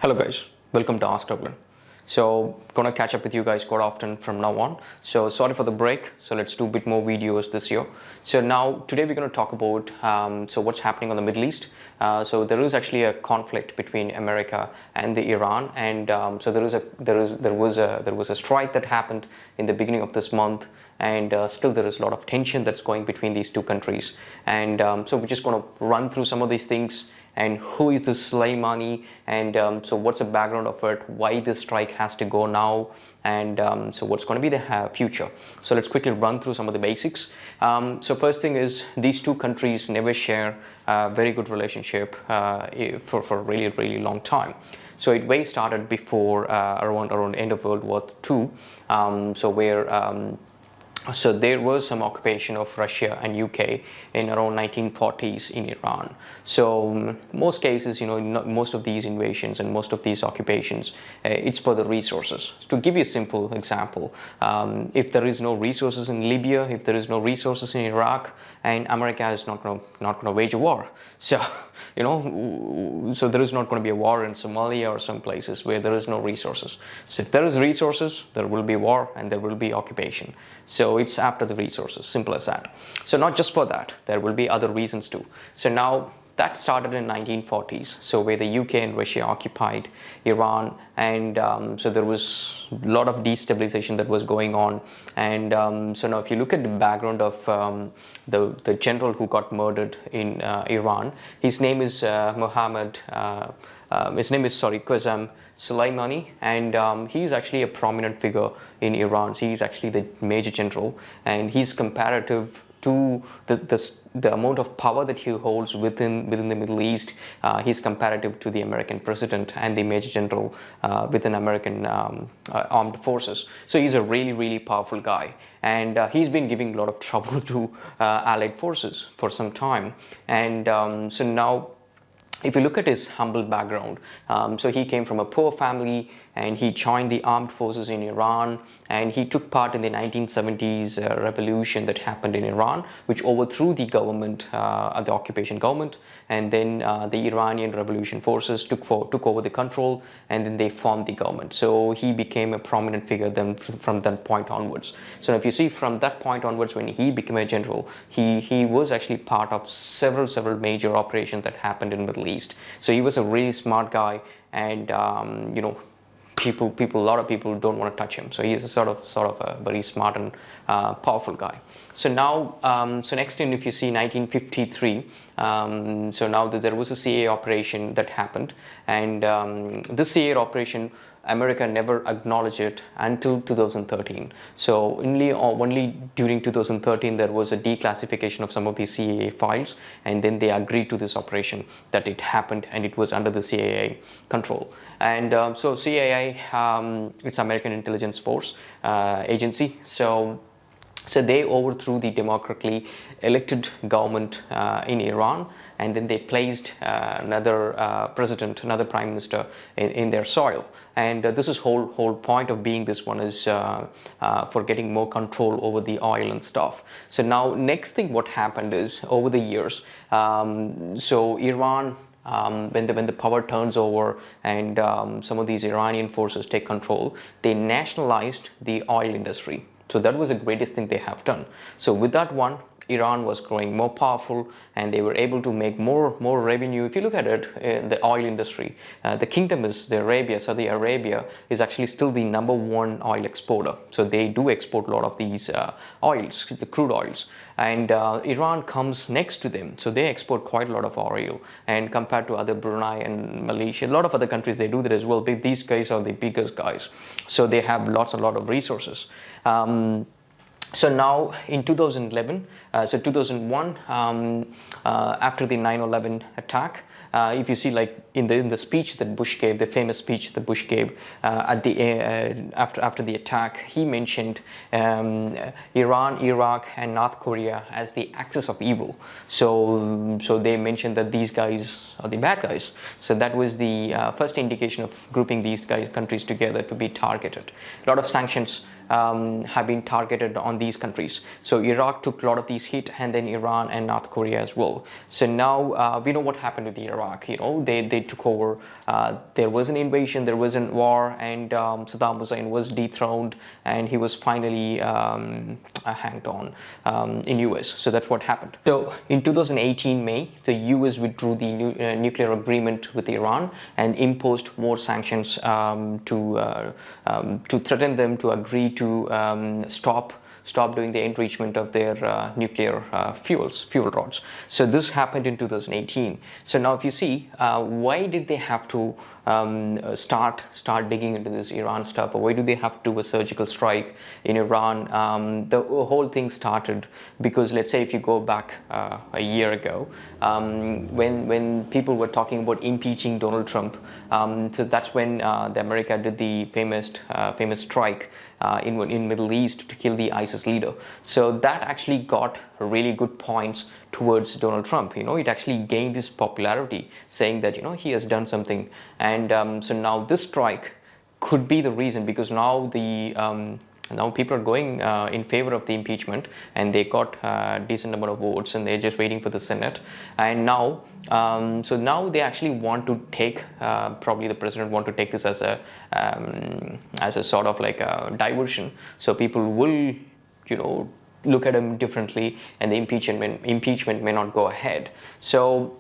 Hello guys, welcome to Ask Raghulan. So gonna catch up with you guys quite often from now on. So sorry for the break. So let's do a bit more videos this year. So now today we're gonna talk about what's happening on the Middle East. So there is actually a conflict between America and the Iran, and so there was a strike that happened in the beginning of this month, and still there is a lot of tension that's going between these two countries. And so we're just gonna run through some of these things. And who is this Soleimani, and so what's the background of it, why this strike has to go now, and so what's going to be the future. So let's quickly run through some of the basics. So first thing is, these two countries never share a very good relationship for a really long time. So it way started before around end of World War II, so there was some occupation of Russia and UK in around 1940s in Iran. So most cases, most of these invasions and most of these occupations, it's for the resources. To give you a simple example, if there is no resources in Libya, if there is no resources in Iraq, and America is not going to wage a war. So so there is not going to be a war in Somalia or some places where there is no resources. So if there is resources, there will be war and there will be occupation. So it's after the resources, simple as that. So not just for that, there will be other reasons too. So now that started in 1940s, so where the UK and Russia occupied Iran, and so there was a lot of destabilization that was going on. And so now if you look at the background of the general who got murdered in Iran, his name is Qasem Soleimani, and he's actually a prominent figure in Iran. So he's actually the major general, and he's comparative to the amount of power that he holds within the Middle East. He's comparative to the American president and the major general within American armed forces. So he's a really powerful guy, and he's been giving a lot of trouble to Allied forces for some time. And so now, if you look at his humble background, so he came from a poor family, and he joined the armed forces in Iran, and he took part in the 1970s revolution that happened in Iran, which overthrew the government, the occupation government, and then the Iranian revolution forces took over the control, and then they formed the government. So he became a prominent figure then from that point onwards. So if you see, from that point onwards, when he became a general, he was actually part of several major operations that happened in the Middle East. So he was a really smart guy, and a lot of people don't want to touch him. So he is a sort of a very smart and powerful guy. So now, so next in, if you see 1953, so now there was a CIA operation that happened, and this CIA operation, America never acknowledged it until 2013. So only during 2013 there was a declassification of some of the CIA files, and then they agreed to this operation that it happened, and it was under the CIA control. And so CIA, it's American intelligence force agency. So they overthrew the democratically elected government in Iran, and then they placed another president, another prime minister in their soil. And this is whole point of being this one is for getting more control over the oil and stuff. So now next thing what happened is, over the years, so Iran, when the power turns over and some of these Iranian forces take control, they nationalized the oil industry. So that was the greatest thing they have done. So with that one, Iran was growing more powerful, and they were able to make more revenue. If you look at it, in the oil industry, the kingdom is Saudi Arabia is actually still the #1 oil exporter. So they do export a lot of these oils, the crude oils, and Iran comes next to them. So they export quite a lot of oil, and compared to other Brunei and Malaysia, a lot of other countries, they do that as well. But these guys are the biggest guys, so they have a lot of resources. So now in 2011, so 2001, after the 9/11 attack, if you see, like in the speech that Bush gave, the famous speech that Bush gave after the attack, he mentioned Iran, Iraq, and North Korea as the axis of evil. So they mentioned that these guys are the bad guys. So that was the first indication of grouping these countries together to be targeted. A lot of sanctions have been targeted on these countries. So Iraq took a lot of these hit, and then Iran and North Korea as well. So now we know what happened with Iraq. They took over. There was an invasion, there was a war, and Saddam Hussein was dethroned, and he was finally hanged on in US. So that's what happened. So in 2018 May, the US withdrew the nuclear agreement with Iran and imposed more sanctions to threaten them to agree to stop doing the enrichment of their nuclear fuel rods. So this happened in 2018. So now if you see, why did they have to start digging into this Iran stuff, or why do they have to do a surgical strike in Iran? The whole thing started because, let's say if you go back a year ago, when people were talking about impeaching Donald Trump, so that's when the America did the famous strike in Middle East to kill the ISIS leader. So that actually got really good points towards Donald Trump. It actually gained his popularity, saying that he has done something. And so now this strike could be the reason, because now now people are going in favor of the impeachment, and they got a decent number of votes, and they're just waiting for the Senate. And now so now they actually want to take, probably the president want to take this as a sort of like a diversion, so people will look at him differently, and the impeachment may not go ahead. So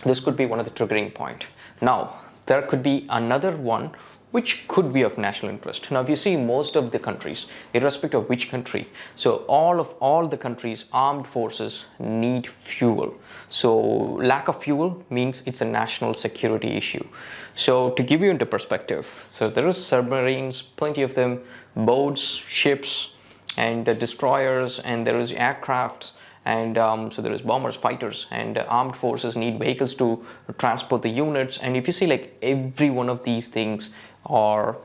this could be one of the triggering point. Now there could be another one which could be of national interest. Now if you see, most of the countries, irrespective of which country, so all the countries' armed forces need fuel. So lack of fuel means it's a national security issue. So to give you into perspective, so there is submarines, plenty of them, boats, ships, and destroyers, and there is aircrafts, and so there is bombers, fighters, and armed forces need vehicles to transport the units. And if you see, like, every one of these things are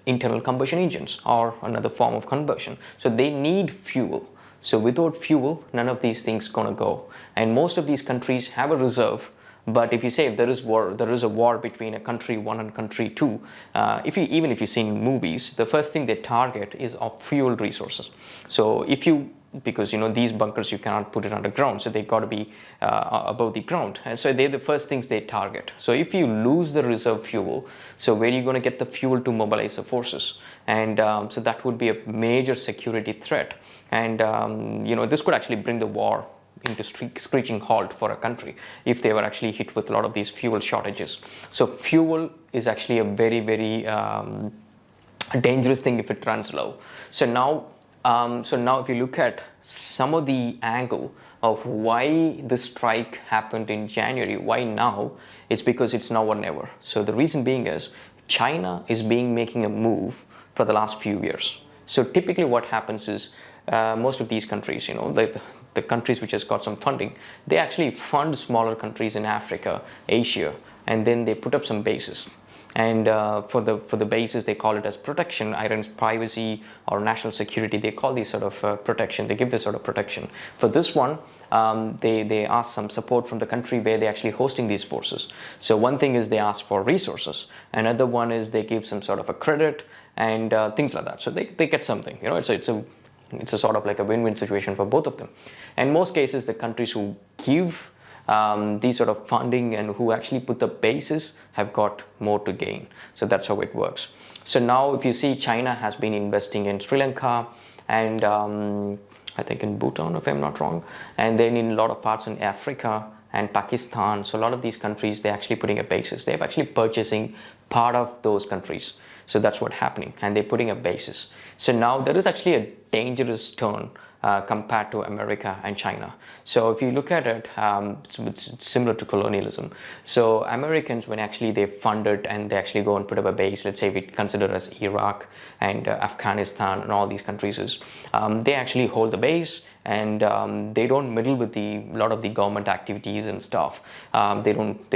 internal combustion engines or another form of combustion, so they need fuel. So without fuel, none of these things gonna go. And most of these countries have a reserve. But if you say, if there is a war between a country 1 and country 2, even if you see in movies, the first thing they target is of fuel resources. So because these bunkers, you cannot put it underground, so they got to be above the ground, and so they're the first things they target. So if you lose the reserve fuel, so where are you going to get the fuel to mobilize the forces? And so that would be a major security threat. And this could actually bring the war into screeching halt for a country if they were actually hit with a lot of these fuel shortages. So fuel is actually a very, very dangerous thing if it runs low. So now if you look at some of the angle of why this strike happened in January, why now, it's because it's now or never. So the reason being is China is making a move for the last few years. So typically what happens is most of these countries, the countries which has got some funding, they actually fund smaller countries in Africa, Asia, and then they put up some bases. And for the bases, they call it as protection, either privacy or national security. They call these sort of protection. They give this sort of protection. For this one, they ask some support from the country where they're actually hosting these forces. So one thing is they ask for resources. Another one is they give some sort of a credit and things like that. So they get something. It's a sort of like a win-win situation for both of them. And most cases, the countries who give these sort of funding and who actually put the basis have got more to gain. So that's how it works. So now if you see, China has been investing in Sri Lanka and I think in Bhutan, if I'm not wrong, and then in a lot of parts in Africa and Pakistan. So a lot of these countries, they're actually putting a basis. They're actually purchasing part of those countries. So that's what's happening, and they're putting a basis. So now there is actually a dangerous turn compared to America and China. So if you look at it, it's similar to colonialism. So Americans, when actually they fund it and they actually go and put up a base, let's say we consider as Iraq and Afghanistan and all these countries, they actually hold the base, and they don't meddle with a lot of the government activities and stuff. They don't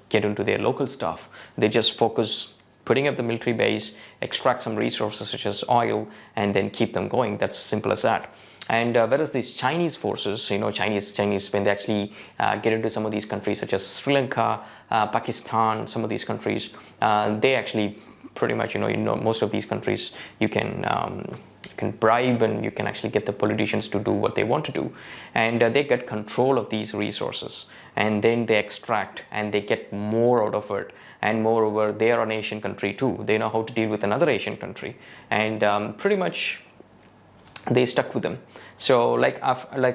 get into their local stuff. They just focus putting up the military base, extract some resources such as oil, and then keep them going. That's simple as that. And whereas these Chinese forces, Chinese, when they actually get into some of these countries such as Sri Lanka, Pakistan, some of these countries, they actually pretty much, most of these countries, you can bribe, and you can actually get the politicians to do what they want to do, and they get control of these resources, and then they extract and they get more out of it. And moreover, they are an Asian country too. They know how to deal with another Asian country, and pretty much they stuck with them. So like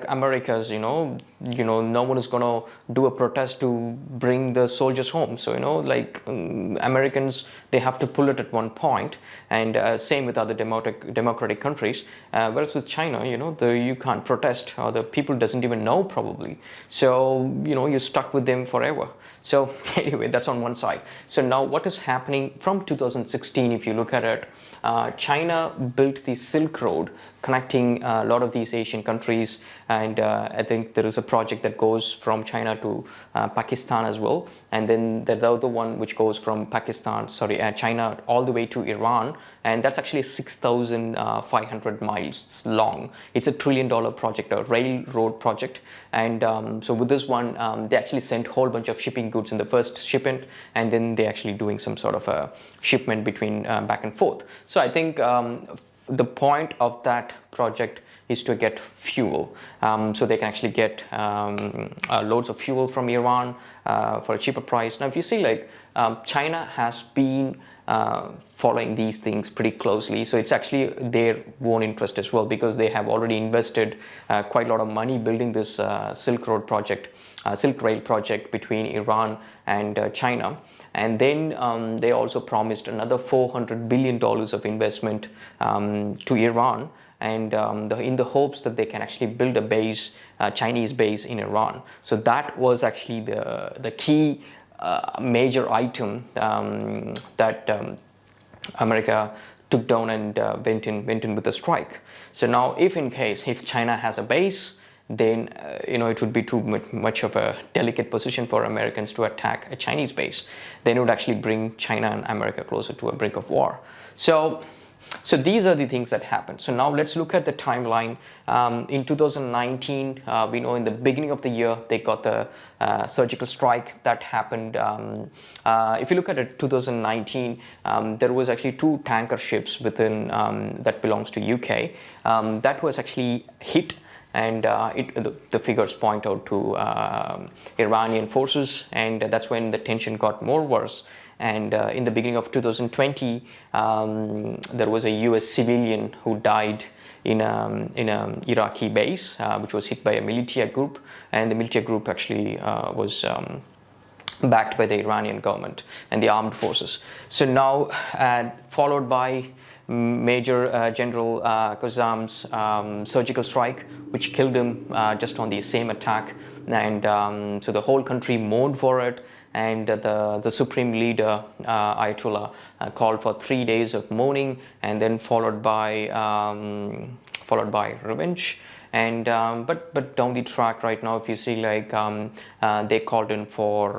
America's, no one is gonna do a protest to bring the soldiers home. So Americans, they have to pull it at one point, and same with other democratic countries. Whereas with China, you can't protest, or the people doesn't even know probably. So you're stuck with them forever. So anyway, that's on one side. So now what is happening from 2016? If you look at it, China built the Silk Road connecting a lot of these Asian countries, and I think there is a project that goes from China to Pakistan as well, and then the other one which goes from China all the way to Iran, and that's actually 6,500 miles long. It's a $1 trillion project, a railroad project, and so with this one, they actually sent a whole bunch of shipping goods in the first shipment, and then they're actually doing some sort of a shipment between back and forth. So I think the point of that project is to get fuel, so they can actually get loads of fuel from Iran for a cheaper price. Now if you see, China has been following these things pretty closely, so it's actually their own interest as well, because they have already invested quite a lot of money building this Silk Road project, Silk Rail project between Iran and China. And then they also promised another $400 billion of investment to Iran, and in the hopes that they can actually build a base, Chinese base in Iran. So that was actually the key major item that America took down and went in with a strike. So now if China has a base, then it would be too much of a delicate position for Americans to attack a Chinese base. Then it would actually bring China and America closer to a brink of war. So these are the things that happened. So now let's look at the timeline. In 2019, we know in the beginning of the year, they got the surgical strike that happened. If you look at it, 2019, there was actually 2 tanker ships within that belongs to UK that was actually hit, and the figures point out to Iranian forces, and that's when the tension got more worse. And in the beginning of 2020, there was a US civilian who died in an Iraqi base, which was hit by a militia group, and the militia group actually was backed by the Iranian government and the armed forces. So now, followed by Major General Qasam's surgical strike, which killed him just on the same attack, and so the whole country mourned for it, and the supreme leader Ayatollah called for 3 days of mourning, and then followed by revenge. And but down the track right now, if you see, they called in for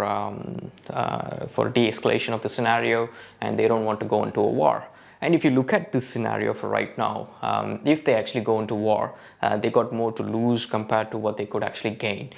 de-escalation of the scenario, and they don't want to go into a war. And if you look at this scenario for right now, if they actually go into war, they got more to lose compared to what they could actually gain,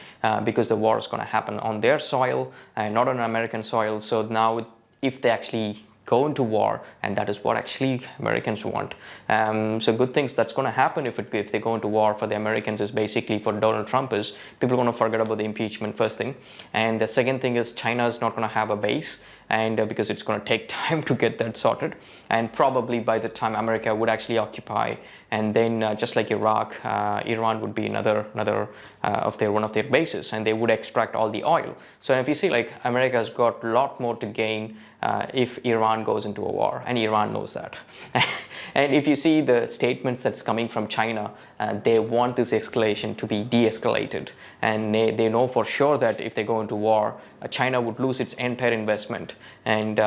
because the war is going to happen on their soil and not on American soil. So now if they actually go into war, and that is what actually Americans want. So good things that's going to happen if they go into war for the Americans is basically for Donald Trump is people are going to forget about the impeachment, first thing. And the second thing is China is not going to have a base, and because it's going to take time to get that sorted, and probably by the time America would actually occupy, and then just like Iraq, Iran would be another one of their bases, and they would extract all the oil. So if you see, America's got a lot more to gain if Iran goes into a war, and Iran knows that. And if you see the statements that's coming from China, they want this escalation to be de-escalated, and they know for sure that if they go into war, China would lose its entire investment, and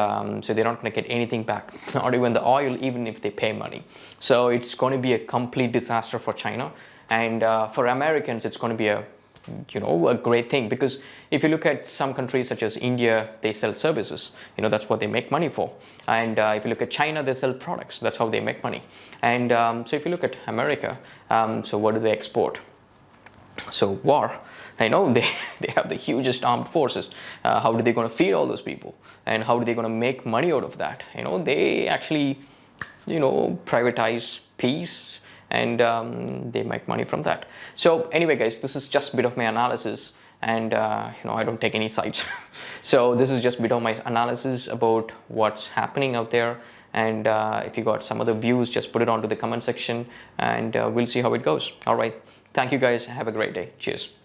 so they're not going to get anything back, not even the oil, even if they pay money. So it's going to be a complete disaster for China, and for Americans, it's going to be a great thing, because if you look at some countries such as India, they sell services, that's what they make money for. And if you look at China, they sell products, that's how they make money. And so if you look at America, so what do they export? So war, I know they have the hugest armed forces. How are they going to feed all those people, and how are they going to make money out of that? They actually, privatize peace, and they make money from that. So anyway, guys, this is just a bit of my analysis, and I don't take any sides. So this is just a bit of my analysis about what's happening out there. And if you got some other views, just put it onto the comment section, and we'll see how it goes. All right. Thank you, guys. Have a great day. Cheers.